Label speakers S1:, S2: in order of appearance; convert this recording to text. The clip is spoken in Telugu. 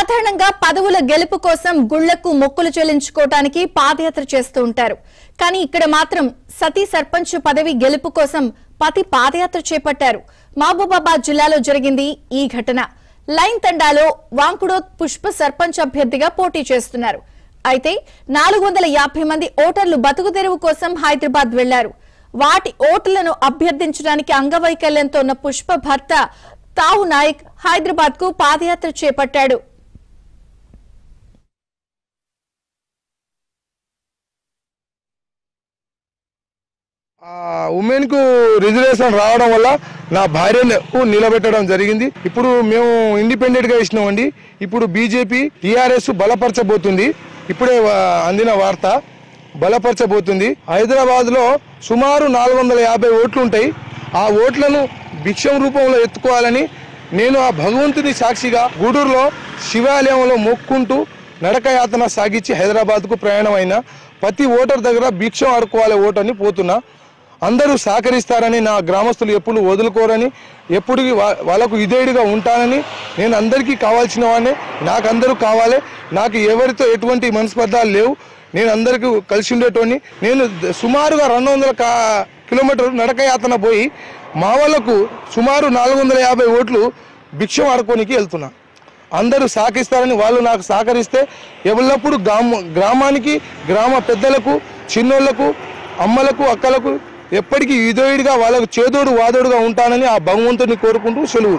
S1: సాధారణంగా పదవుల గెలుపు కోసం గుళ్లకు మొక్కులు చెల్లించుకోవడానికి పాదయాత్ర చేస్తూ ఉంటారు. కానీ ఇక్కడ మాత్రం సతీ సర్పంచ్ పదవి గెలుపు కోసం పతి పాదయాత్ర చేపట్టారు. మహబూబాబాద్ జిల్లాలో జరిగింది ఈ ఘటన. లైన్ తండాలో వాంకుడోత్ పుష్ప సర్పంచ్ అభ్యర్థిగా పోటీ చేస్తున్నారు. అయితే 450 మంది ఓటర్లు బతుకుదెరువు కోసం హైదరాబాద్ వెళ్లారు. వాటి ఓట్లను అభ్యర్థించడానికి అంగవైకల్యంతో ఉన్న పుష్ప భర్త తావు నాయక్ హైదరాబాద్ కు పాదయాత్ర చేపట్టాడు.
S2: ఉమెన్ కు రిజర్వేషన్ రావడం వల్ల నా భార్యను నిలబెట్టడం జరిగింది. ఇప్పుడు మేము ఇండిపెండెంట్ గా ఇచ్చినామండి. ఇప్పుడు బీజేపీ టీఆర్ఎస్ బలపరచబోతుంది. ఇప్పుడే అందిన వార్త, బలపరచబోతుంది. హైదరాబాద్ లో సుమారు 450 ఓట్లు ఉంటాయి. ఆ ఓట్లను భిక్షం రూపంలో ఎత్తుకోవాలని నేను ఆ భగవంతుని సాక్షిగా గూడూరులో శివాలయంలో మొక్కుంటూ నడకయాతన సాగించి హైదరాబాద్కు ప్రయాణం అయినా ప్రతి ఓటర్ దగ్గర భిక్షం ఆడుకోవాలి ఓటని పోతున్నా. అందరూ సహకరిస్తారని, నా గ్రామస్తులు ఎప్పుడు వదులుకోరని, ఎప్పుడు వాళ్ళకు ఇదేడుగా ఉంటానని, నేను అందరికీ కావాల్సిన వాడిని, నాకు అందరూ కావాలి, నాకు ఎవరితో ఎటువంటి మనస్పర్ధాలు లేవు, నేను అందరికీ కలిసి ఉండేటోని. నేను సుమారుగా 200 కిలోమీటర్లు నడకయాతన పోయి మా వాళ్ళకు సుమారు 450 ఓట్లు భిక్షం ఆడుకోనికి వెళ్తున్నా. అందరూ సహకరిస్తారని, వాళ్ళు నాకు సహకరిస్తే ఎల్లప్పుడూ గ్రామానికి, గ్రామ పెద్దలకు, చిన్నోళ్లకు, అమ్మలకు, అక్కలకు ఎప్పటికీ ఇదోయిడిగా వాళ్ళకు చేదోడు వాదోడుగా ఉంటానని ఆ భగవంతుని కోరుకుంటూ సెలవు.